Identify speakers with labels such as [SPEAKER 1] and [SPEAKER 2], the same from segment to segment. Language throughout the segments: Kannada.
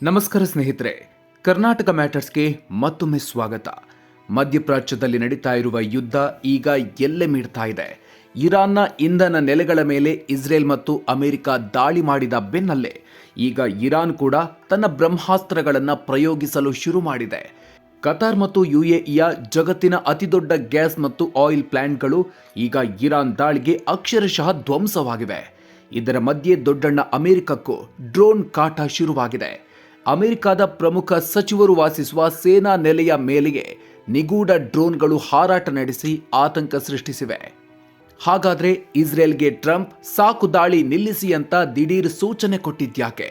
[SPEAKER 1] ನಮಸ್ಕಾರ ಸ್ನೇಹಿತರೆ, ಕರ್ನಾಟಕ ಮ್ಯಾಟರ್ಸ್ಗೆ ಮತ್ತೊಮ್ಮೆ ಸ್ವಾಗತ. ಮಧ್ಯಪ್ರಾಚ್ಯದಲ್ಲಿ ನಡೀತಾ ಇರುವ ಯುದ್ಧ ಈಗ ಎಲ್ಲೆ ಮೀಡ್ತಾ ಇದೆ. ಇರಾನ್ನ ಇಂಧನ ನೆಲೆಗಳ ಮೇಲೆ ಇಸ್ರೇಲ್ ಮತ್ತು ಅಮೆರಿಕ ದಾಳಿ ಮಾಡಿದ ಬೆನ್ನಲ್ಲೇ ಈಗ ಇರಾನ್ ಕೂಡ ತನ್ನ ಬ್ರಹ್ಮಾಸ್ತ್ರಗಳನ್ನು ಪ್ರಯೋಗಿಸಲು ಶುರು ಮಾಡಿದೆ. ಕತಾರ್ ಮತ್ತು ಯುಎಇಯ ಜಗತ್ತಿನ ಅತಿದೊಡ್ಡ ಗ್ಯಾಸ್ ಮತ್ತು ಆಯಿಲ್ ಪ್ಲಾಂಟ್ಗಳು ಈಗ ಇರಾನ್ ದಾಳಿಗೆ ಅಕ್ಷರಶಃ ಧ್ವಂಸವಾಗಿವೆ. ಇದರ ಮಧ್ಯೆ ದೊಡ್ಡಣ್ಣ ಅಮೆರಿಕಕ್ಕೂ ಡ್ರೋನ್ ಕಾಟ ಶುರುವಾಗಿದೆ. ಅಮೆರಿಕದ ಪ್ರಮುಖ ಸಚಿವರು ವಾಸಿಸುವ ಸೇನಾ ನೆಲೆಯ ಮೇಲೆಗೆ ನಿಗೂಢ ಡ್ರೋನ್ಗಳು ಹಾರಾಟ ನಡೆಸಿ ಆತಂಕ ಸೃಷ್ಟಿಸಿವೆ. ಹಾಗಾದ್ರೆ ಇಸ್ರೇಲ್ಗೆ ಟ್ರಂಪ್ ಸಾಕು ದಾಳಿ ನಿಲ್ಲಿಸಿ ಅಂತ ದಿಢೀರ್ ಸೂಚನೆ ಕೊಟ್ಟಿದ್ಯಾಕೆ?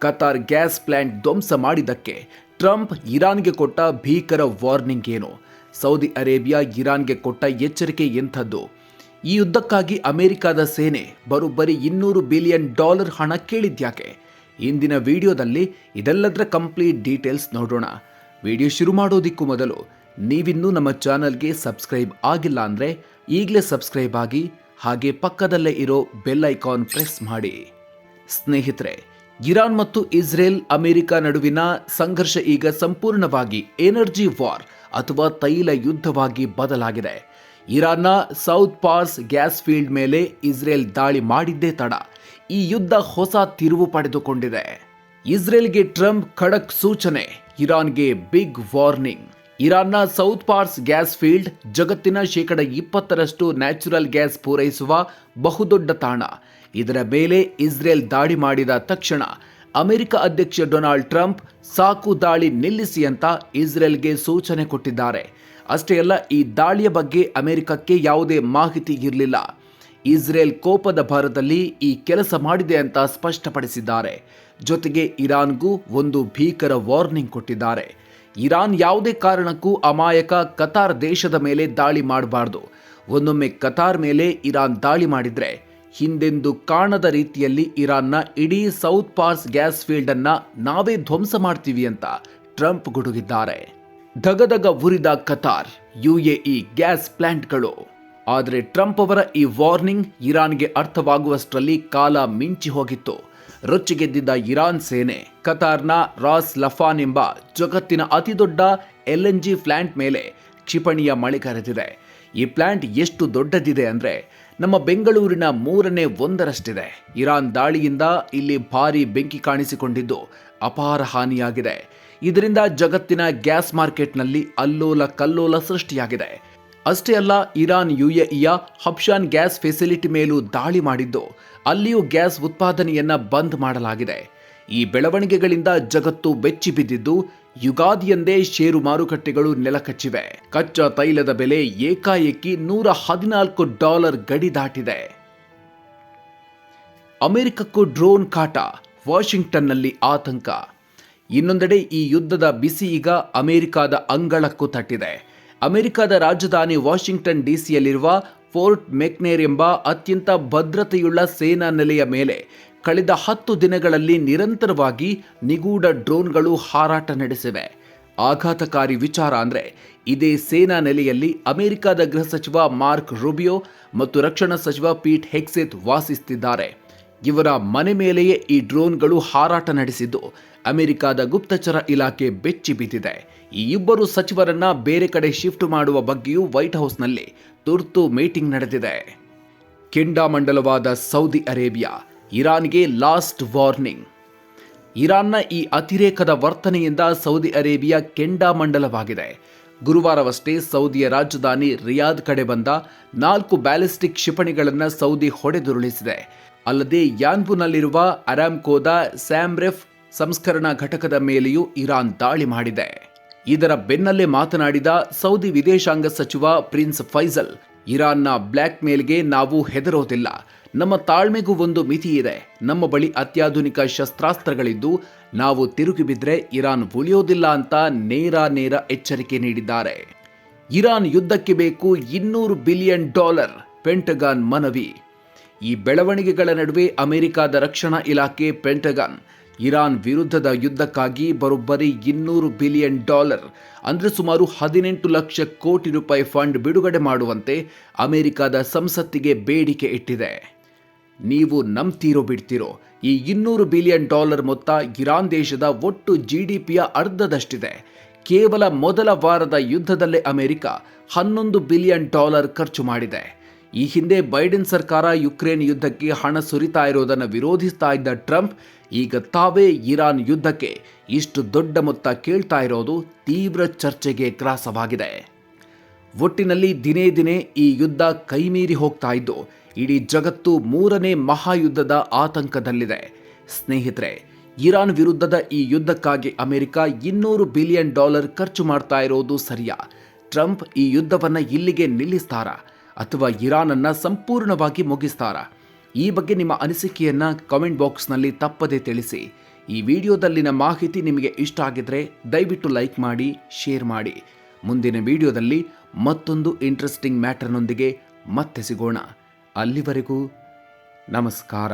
[SPEAKER 1] ಕತಾರ್ ಗ್ಯಾಸ್ ಪ್ಲಾಂಟ್ ಧ್ವಂಸ ಮಾಡಿದ್ದಕ್ಕೆ ಟ್ರಂಪ್ ಇರಾನ್ಗೆ ಕೊಟ್ಟ ಭೀಕರ ವಾರ್ನಿಂಗ್ ಏನು? ಸೌದಿ ಅರೇಬಿಯಾ ಇರಾನ್ಗೆ ಕೊಟ್ಟ ಎಚ್ಚರಿಕೆ ಎಂಥದ್ದು? ಈ ಯುದ್ಧಕ್ಕಾಗಿ ಅಮೆರಿಕದ ಸೇನೆ ಬರೋಬ್ಬರಿ $200 ಬಿಲಿಯನ್ ಹಣ ಕೇಳಿದ್ಯಾಕೆ? ಇಂದಿನ ವಿಡಿಯೋದಲ್ಲಿ ಇದೆಲ್ಲದರ ಕಂಪ್ಲೀಟ್ ಡೀಟೇಲ್ಸ್ ನೋಡೋಣ. ವಿಡಿಯೋ ಶುರು ಮಾಡೋದಿಕ್ಕೂ ಮೊದಲು ನೀವಿನ್ನೂ ನಮ್ಮ ಚಾನಲ್ಗೆ ಸಬ್ಸ್ಕ್ರೈಬ್ ಆಗಿಲ್ಲ ಅಂದರೆ ಈಗಲೇ ಸಬ್ಸ್ಕ್ರೈಬ್ ಆಗಿ, ಹಾಗೆ ಪಕ್ಕದಲ್ಲೇ ಇರೋ ಬೆಲ್ ಐಕಾನ್ ಪ್ರೆಸ್ ಮಾಡಿ. ಸ್ನೇಹಿತರೆ, ಇರಾನ್ ಮತ್ತು ಇಸ್ರೇಲ್ ಅಮೆರಿಕ ನಡುವಿನ ಸಂಘರ್ಷ ಈಗ ಸಂಪೂರ್ಣವಾಗಿ ಎನರ್ಜಿ ವಾರ್ ಅಥವಾ ತೈಲ ಯುದ್ಧವಾಗಿ ಬದಲಾಗಿದೆ. ಇರಾನ್ನ ಸೌತ್ ಪಾರ್ಸ್ ಗ್ಯಾಸ್ ಫೀಲ್ಡ್ ಮೇಲೆ ಇಸ್ರೇಲ್ ದಾಳಿ ಮಾಡಿದ್ದೇ ತಡ ಈ ಯುದ್ಧ ಹೊಸ ತಿರುವು ಪಡೆದುಕೊಂಡಿದೆ. ಇಸ್ರೇಲ್ಗೆ ಟ್ರಂಪ್ ಖಡಕ್ ಸೂಚನೆ, ಇರಾನ್ಗೆ ಬಿಗ್ ವಾರ್ನಿಂಗ್. ಇರಾನ್ನ ಸೌತ್ ಪಾರ್ಸ್ ಗ್ಯಾಸ್ ಫೀಲ್ಡ್ ಜಗತ್ತಿನ 20% ನ್ಯಾಚುರಲ್ ಗ್ಯಾಸ್ ಪೂರೈಸುವ ಬಹುದೊಡ್ಡ ತಾಣ. ಇದರ ಮೇಲೆ ಇಸ್ರೇಲ್ ದಾಳಿ ಮಾಡಿದ ತಕ್ಷಣ ಅಮೆರಿಕ ಅಧ್ಯಕ್ಷ ಡೊನಾಲ್ಡ್ ಟ್ರಂಪ್ ಸಾಕು ದಾಳಿ ನಿಲ್ಲಿಸಿ ಅಂತ ಇಸ್ರೇಲ್ಗೆ ಸೂಚನೆ ಕೊಟ್ಟಿದ್ದಾರೆ. ಅಷ್ಟೇ ಅಲ್ಲ, ಈ ದಾಳಿಯ ಬಗ್ಗೆ ಅಮೆರಿಕಕ್ಕೆ ಯಾವುದೇ ಮಾಹಿತಿ ಇರಲಿಲ್ಲ. ಇಸ್ರೇಲ್ ಕೋಪದ ಭರದಲ್ಲಿ ಈ ಕೆಲಸ ಮಾಡಿದೆ ಅಂತ ಸ್ಪಷ್ಟಪಡಿಸಿದ್ದಾರೆ. ಜೊತೆಗೆ ಇರಾನ್ಗೂ ಒಂದು ಭೀಕರ ವಾರ್ನಿಂಗ್ ಕೊಟ್ಟಿದ್ದಾರೆ. ಇರಾನ್ ಯಾವುದೇ ಕಾರಣಕ್ಕೂ ಅಮಾಯಕ ಕತಾರ್ ದೇಶದ ಮೇಲೆ ದಾಳಿ ಮಾಡಬಾರ್ದು. ಒಂದೊಮ್ಮೆ ಕತಾರ್ ಮೇಲೆ ಇರಾನ್ ದಾಳಿ ಮಾಡಿದ್ರೆ ಹಿಂದೆಂದೂ ಕಾಣದ ರೀತಿಯಲ್ಲಿ ಇರಾನ್ನ ಇಡೀ ಸೌತ್ ಪಾರ್ಸ್ ಗ್ಯಾಸ್ ಫೀಲ್ಡ್ ಅನ್ನ ನಾವೇ ಧ್ವಂಸ ಮಾಡ್ತೀವಿ ಅಂತ ಟ್ರಂಪ್ ಗುಡುಗಿದ್ದಾರೆ. ಧಗಧಗ ಉರಿದ ಕತಾರ್, ಯುಎಇ ಗ್ಯಾಸ್ ಪ್ಲಾಂಟ್ಗಳು. ಆದರೆ ಟ್ರಂಪ್ ಅವರ ಈ ವಾರ್ನಿಂಗ್ ಇರಾನ್ಗೆ ಅರ್ಥವಾಗುವಷ್ಟರಲ್ಲಿ ಕಾಲ ಮಿಂಚಿ ಹೋಗಿತ್ತು. ರೊಚ್ಚಿಗೆದ್ದಿದ್ದ ಇರಾನ್ ಸೇನೆ ಕತಾರ್ನ ರಾಸ್ ಲಫಾನ್ ಎಂಬ ಜಗತ್ತಿನ ಅತಿದೊಡ್ಡ LNG ಪ್ಲಾಂಟ್ ಮೇಲೆ ಕ್ಷಿಪಣಿಯ ಮಳೆಗರೆದಿದೆ. ಈ ಪ್ಲಾಂಟ್ ಎಷ್ಟು ದೊಡ್ಡದಿದೆ ಅಂದ್ರೆ ನಮ್ಮ ಬೆಂಗಳೂರಿನ 1/3 ಇರಾನ್ ದಾಳಿಯಿಂದ ಇಲ್ಲಿ ಭಾರಿ ಬೆಂಕಿ ಕಾಣಿಸಿಕೊಂಡಿದ್ದು ಅಪಾರ ಹಾನಿಯಾಗಿದೆ. ಇದರಿಂದ ಜಗತ್ತಿನ ಗ್ಯಾಸ್ ಮಾರ್ಕೆಟ್ನಲ್ಲಿ ಅಲ್ಲೋಲ ಕಲ್ಲೋಲ ಸೃಷ್ಟಿಯಾಗಿದೆ. ಅಷ್ಟೇ ಅಲ್ಲ, ಇರಾನ್ ಯುಎಇಯ ಹಬ್ಶಾನ್ ಗ್ಯಾಸ್ ಫೆಸಿಲಿಟಿ ಮೇಲೂ ದಾಳಿ ಮಾಡಿದ್ದು ಅಲ್ಲಿಯೂ ಗ್ಯಾಸ್ ಉತ್ಪಾದನೆಯನ್ನ ಬಂದ್ ಮಾಡಲಾಗಿದೆ. ಈ ಬೆಳವಣಿಗೆಗಳಿಂದ ಜಗತ್ತು ಬೆಚ್ಚಿ ಬಿದ್ದಿದ್ದು ಯುಗಾದಿಯಂದೇ ಷೇರು ಮಾರುಕಟ್ಟೆಗಳು ನೆಲಕಚ್ಚಿವೆ. ಕಚ್ಚಾ ತೈಲದ ಬೆಲೆ ಏಕಾಏಕಿ $114 ಗಡಿ ದಾಟಿದೆ. ಅಮೆರಿಕಕ್ಕೂ ಡ್ರೋನ್ ಕಾಟ, ವಾಷಿಂಗ್ಟನ್ನಲ್ಲಿ ಆತಂಕ. ಇನ್ನೊಂದೆಡೆ ಈ ಯುದ್ಧದ ಬಿಸಿ ಈಗ ಅಮೆರಿಕದ ಅಂಗಳಕ್ಕೂ ತಟ್ಟಿದೆ. ಅಮೆರಿಕದ ರಾಜಧಾನಿ ವಾಷಿಂಗ್ಟನ್ ಡಿಸಿಯಲ್ಲಿರುವ ಫೋರ್ಟ್ ಮೆಕ್ನೇರ್ ಎಂಬ ಅತ್ಯಂತ ಭದ್ರತೆಯುಳ್ಳ ಸೇನಾ ನೆಲೆಯ ಮೇಲೆ ಕಳೆದ 10 ದಿನಗಳಲ್ಲಿ ನಿರಂತರವಾಗಿ ನಿಗೂಢ ಡ್ರೋನ್ಗಳು ಹಾರಾಟ ನಡೆಸಿವೆ. ಆಘಾತಕಾರಿ ವಿಚಾರ ಅಂದ್ರೆ ಇದೇ ಸೇನಾ ನೆಲೆಯಲ್ಲಿ ಅಮೆರಿಕದ ಗೃಹ ಸಚಿವ ಮಾರ್ಕ್ ರೂಬಿಯೋ ಮತ್ತು ರಕ್ಷಣಾ ಸಚಿವ ಪೀಟ್ ಹೆಗ್ಸೆತ್ ವಾಸಿಸುತ್ತಿದ್ದಾರೆ. ಇವರ ಮನೆ ಮೇಲೆಯೇ ಈ ಡ್ರೋನ್ಗಳು ಹಾರಾಟ ನಡೆಸಿದ್ದು ಅಮೆರಿಕದ ಗುಪ್ತಚರ ಇಲಾಖೆ ಬೆಚ್ಚಿ ಬಿದ್ದಿದೆ. ಈ ಇಬ್ಬರು ಸಚಿವರನ್ನ ಬೇರೆ ಕಡೆ ಶಿಫ್ಟ್ ಮಾಡುವ ಬಗ್ಗೆಯೂ ವೈಟ್ ಹೌಸ್ನಲ್ಲಿ ತುರ್ತು ಮೀಟಿಂಗ್ ನಡೆದಿದೆ. ಕೆಂಡಾಮಂಡಲವಾದ ಸೌದಿ ಅರೇಬಿಯಾ, ಇರಾನ್ಗೆ ಲಾಸ್ಟ್ ವಾರ್ನಿಂಗ್. ಇರಾನ್ನ ಈ ಅತಿರೇಕದ ವರ್ತನೆಯಿಂದ ಸೌದಿ ಅರೇಬಿಯಾ ಕೆಂಡಾಮಂಡಲವಾಗಿದೆ. ಗುರುವಾರವಷ್ಟೇ ಸೌದಿಯ ರಾಜಧಾನಿ ರಿಯಾದ್ ಕಡೆ ಬಂದ 4 ಬ್ಯಾಲಿಸ್ಟಿಕ್ ಕ್ಷಿಪಣಿಗಳನ್ನು ಸೌದಿ ಹೊಡೆದುರುಳಿಸಿದೆ. ಅಲ್ಲದೆ ಯಾನ್ಬುನಲ್ಲಿರುವ ಅರಾಮ್ಕೋದ ಸ್ಯಾಮ್ರೆಫ್ ಸಂಸ್ಕರಣಾ ಘಟಕದ ಮೇಲೆಯೂ ಇರಾನ್ ದಾಳಿ ಮಾಡಿದೆ. ಇದರ ಬೆನ್ನಲ್ಲೇ ಮಾತನಾಡಿದ ಸೌದಿ ವಿದೇಶಾಂಗ ಸಚಿವ ಪ್ರಿನ್ಸ್ ಫೈಸಲ್, ಇರಾನ್ನ ಬ್ಲ್ಯಾಕ್ ಮೇಲ್ಗೆ ನಾವು ಹೆದರೋದಿಲ್ಲ, ನಮ್ಮ ತಾಳ್ಮೆಗೂ ಒಂದು ಮಿತಿ ಇದೆ. ನಮ್ಮ ಬಳಿ ಅತ್ಯಾಧುನಿಕ ಶಸ್ತ್ರಾಸ್ತ್ರಗಳಿದ್ದು ನಾವು ತಿರುಗಿ ಬಿದ್ರೆ ಇರಾನ್ ಉಳಿಯೋದಿಲ್ಲ ಅಂತ ನೇರ ಎಚ್ಚರಿಕೆ ನೀಡಿದ್ದಾರೆ. ಇರಾನ್ ಯುದ್ಧಕ್ಕೆ ಬೇಕು $200 ಬಿಲಿಯನ್, ಪೆಂಟಗಾನ್ ಮನವಿ. ಈ ಬೆಳವಣಿಗೆಗಳ ನಡುವೆ ಅಮೆರಿಕದ ರಕ್ಷಣಾ ಇಲಾಖೆ ಪೆಂಟಗಾನ್ ಇರಾನ್ ವಿರುದ್ಧದ ಯುದ್ಧಕ್ಕಾಗಿ ಬರೋಬ್ಬರಿ $200 ಬಿಲಿಯನ್ ಅಂದರೆ ಸುಮಾರು 18 ಲಕ್ಷ ಕೋಟಿ ರೂಪಾಯಿ ಫಂಡ್ ಬಿಡುಗಡೆ ಮಾಡುವಂತೆ ಅಮೆರಿಕದ ಸಂಸತ್ತಿಗೆ ಬೇಡಿಕೆ ಇಟ್ಟಿದೆ. ನೀವು ನಂಬ್ತೀರೋ ಬಿಡ್ತೀರೋ, ಈ $200 ಬಿಲಿಯನ್ ಮೊತ್ತ ಇರಾನ್ ದೇಶದ ಒಟ್ಟು GDPಯ ಅರ್ಧದಷ್ಟಿದೆ. ಕೇವಲ ಮೊದಲ ವಾರದ ಯುದ್ಧದಲ್ಲೇ ಅಮೆರಿಕ $11 ಬಿಲಿಯನ್ ಖರ್ಚು ಮಾಡಿದೆ. ಈ ಹಿಂದೆ ಬೈಡೆನ್ ಸರ್ಕಾರ ಯುಕ್ರೇನ್ ಯುದ್ಧಕ್ಕೆ ಹಣ ಸುರಿತಾ ಇರೋದನ್ನು ವಿರೋಧಿಸ್ತಾ ಇದ್ದ ಟ್ರಂಪ್ ಈಗ ತಾವೇ ಇರಾನ್ ಯುದ್ಧಕ್ಕೆ ಇಷ್ಟು ದೊಡ್ಡ ಮೊತ್ತ ಕೇಳ್ತಾ ಇರೋದು ತೀವ್ರ ಚರ್ಚೆಗೆ ಗ್ರಾಸವಾಗಿದೆ. ಒಟ್ಟಿನಲ್ಲಿ ದಿನೇ ದಿನೇ ಈ ಯುದ್ಧ ಕೈಮೀರಿ ಹೋಗ್ತಾ ಇದ್ದು ಇಡೀ ಜಗತ್ತು 3ನೇ ಮಹಾಯುದ್ಧದ ಆತಂಕದಲ್ಲಿದೆ. ಸ್ನೇಹಿತರೆ, ಇರಾನ್ ವಿರುದ್ಧದ ಈ ಯುದ್ಧಕ್ಕಾಗಿ ಅಮೆರಿಕ $200 ಬಿಲಿಯನ್ ಖರ್ಚು ಮಾಡ್ತಾ ಇರೋದು ಸರಿಯಾ? ಟ್ರಂಪ್ ಈ ಯುದ್ಧವನ್ನು ಇಲ್ಲಿಗೆ ನಿಲ್ಲಿಸ್ತಾರಾ ಅಥವಾ ಇರಾನನ್ನು ಸಂಪೂರ್ಣವಾಗಿ ಮುಗಿಸ್ತಾರಾ? ಈ ಬಗ್ಗೆ ನಿಮ್ಮ ಅನಿಸಿಕೆಯನ್ನು ಕಾಮೆಂಟ್ ಬಾಕ್ಸ್ನಲ್ಲಿ ತಪ್ಪದೇ ತಿಳಿಸಿ. ಈ ವಿಡಿಯೋದಲ್ಲಿನ ಮಾಹಿತಿ ನಿಮಗೆ ಇಷ್ಟ ಆಗಿದ್ರೆ ದಯವಿಟ್ಟು ಲೈಕ್ ಮಾಡಿ, ಶೇರ್ ಮಾಡಿ. ಮುಂದಿನ ವಿಡಿಯೋದಲ್ಲಿ ಮತ್ತೊಂದು ಇಂಟ್ರೆಸ್ಟಿಂಗ್ ಮ್ಯಾಟರ್ನೊಂದಿಗೆ ಮತ್ತೆ ಸಿಗೋಣ. ಅಲ್ಲಿವರೆಗೂ ನಮಸ್ಕಾರ.